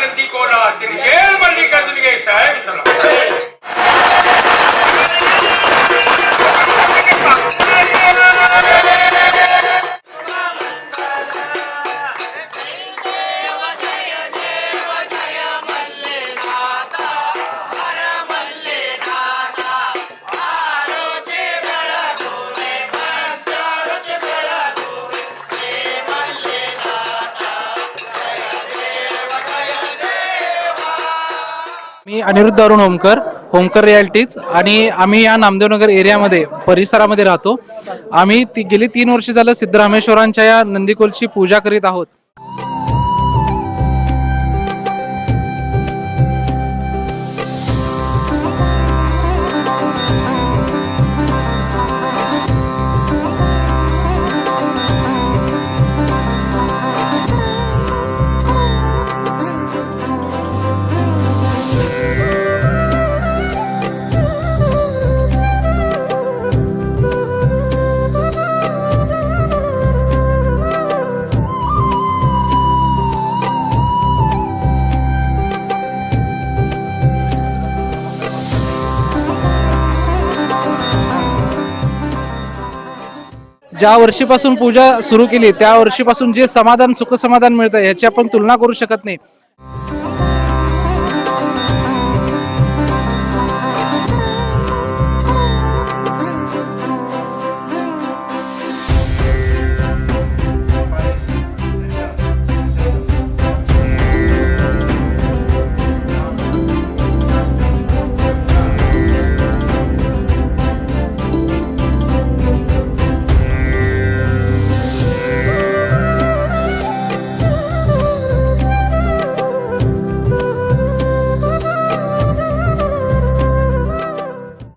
Nandi Cola Shri जय मल्लिकार्जुन गे साहेब सलाम. मी Aniruddha Arun Homkar, Homkar realities, आणि आम्ही या नामदेवनगर एरियामध्ये परिसरामध्ये राहतो. आम्ही गेली 3 वर्ष झालं सिद्धरामेश्वरांच्या या नंदीकोलची पूजा करीत आहोत. ज्या वर्षीपासून पूजा सुरू केली त्या वर्षीपासून जे समाधान सुख समाधान मिळतं याची आपण तुलना करू शकत नाही.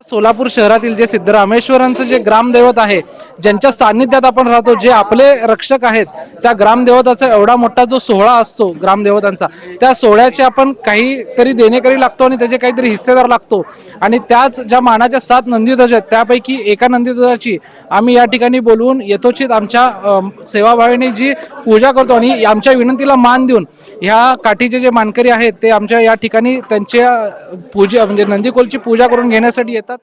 सोलापूर शहरातील जे सिद्धरामेश्वरांचं जे ग्रामदैवत आहे, ज्यांच्या सान्निध्यात आपण राहतो, जे आपले रक्षक आहेत, त्या ग्रामदेवताचा एवढा मोठा जो सोहळा असतो ग्रामदेवतांचा, त्या सोहळ्याचे आपण काहीतरी देणेकरी लागतो आणि त्याचे काहीतरी हिस्सेदार लागतो. आणि त्याच ज्या मानाच्या 7 नंदीध्वज आहेत त्यापैकी एका नंदीध्वजाची आम्ही या ठिकाणी बोलवून यथोचित आमच्या सेवाभावाने जी पूजा करतो आणि आमच्या विनंतीला मान देऊन ह्या काठीचे जे मानकरी आहेत ते आमच्या या ठिकाणी त्यांच्या पूजा म्हणजे नंदीकोलची पूजा करून घेण्यासाठी येतात.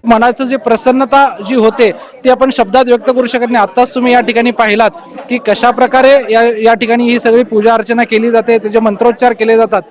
मनाचं जे प्रसन्नता जी होते ती आपण शब्दात व्यक्त करू शकत नाही. आताच तुम्ही या ठिकाणी पाहिलात की कशा प्रकारे या ठिकाणी ही सगळी पूजा अर्चना केली जाते, त्याचे मंत्रोच्चार केले जातात.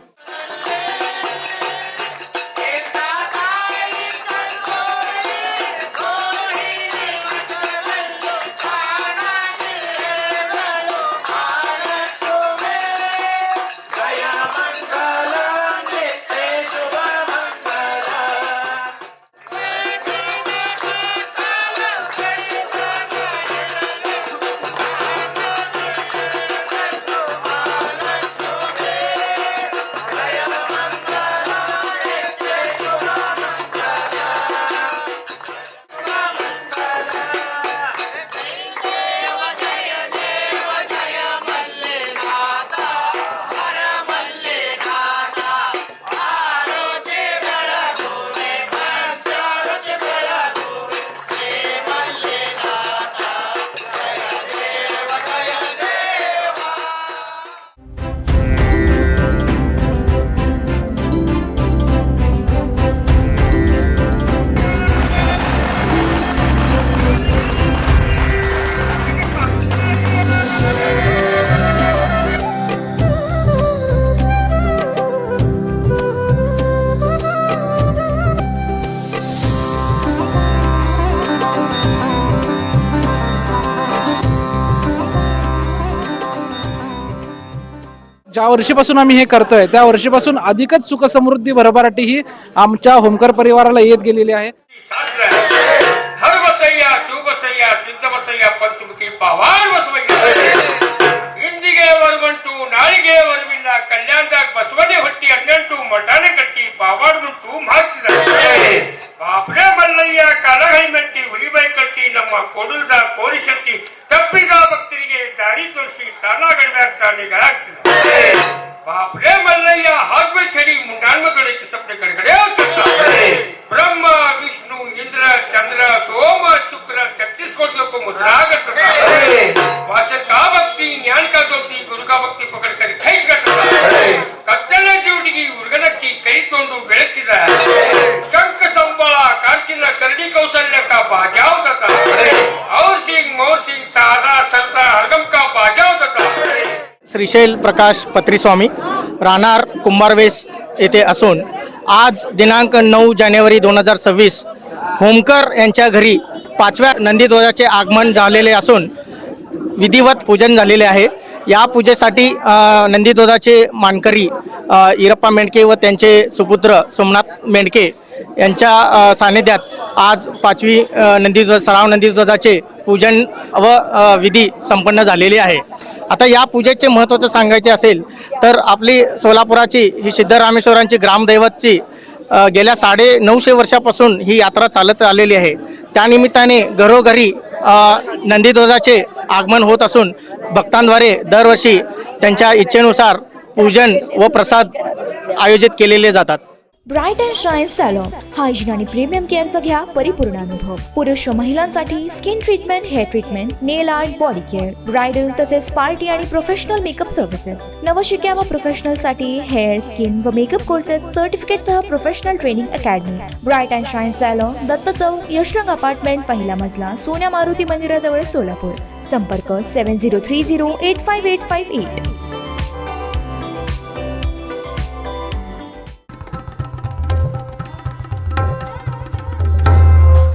ज्या वर्षीपासून आम्ही हे करतोय त्या वर्षीपासून अधिकच सुख समृद्धी भरभराटी ही आमच्या होमकर परिवाराला येत गेलेली आहे. हर बसैया शिव बसैया सिद्ध बसैया पंचमुखी पावार बसवैया इंदिगे वरवंटू नाळिगे वरविल्ला कल्याणदाग बसवने भट्टी अज्ञानटू मटाने कट्टी पावार टू मार्च बाप है शंख संबला कार्तिला करणी कौशल्य का बाजाओ तथा और सिंह मोर सिंह सारा सरदार हरगम का बाजाओ तथा श्रीशैल प्रकाश पत्रीस्वामी राहणार कुंभारवेस येथे असून आज दिनांक 9 जानेवारी 2026 होमकर यांच्या घरी 5व्या नंदीध्वजाचे आगमन झालेले असून विधिवत पूजन झालेले आहे। या पूजेसाठी नंदीध्वजाचे मानकरी इरप्पा मेंढके व त्यांचे सुपुत्र सोमनाथ मेंढके यांच्या सानिध्यात आज 5वी सराव नंदीध्वजाचे पूजन व विधी संपन्न झालेली आहे। आता या पूजेचे महत्त्वाचं सांगायचे असेल तर आपली सोलापुराची ही सिद्धरामेश्वरांची ग्रामदैवतची गेल्या 950 वर्षापासून ही यात्रा चालत आलेली आहे। त्यानिमित्ताने घरोघरी नंदीध्वजाचे आगमन होत असून भक्तांद्वारे दरवर्षी त्यांच्या इच्छेनुसार पूजन व प्रसाद आयोजित केलेले जातात। Bright and shine salon hygiene आणि प्रीमियम केअरचा घ्या परिपूर्ण अनुभव। पुरुष व महिलांसाठी skin treatment, hair treatment, nail art, body care, bridal तसेच पार्टी आणि प्रोफेशनल मेकअप सर्व्हिसेस। नवशिक्या व प्रोफेशनल साठी हेअर, स्किन व मेकअप कोर्सेस, सर्टिफिकेट सह professional training academy. Bright and shine salon, Datta Chowk, Yashrang apartment, पहिला मजला, सोन्या मारुती मंदिराजवळ, सोलापूर। संपर्क 7030858588।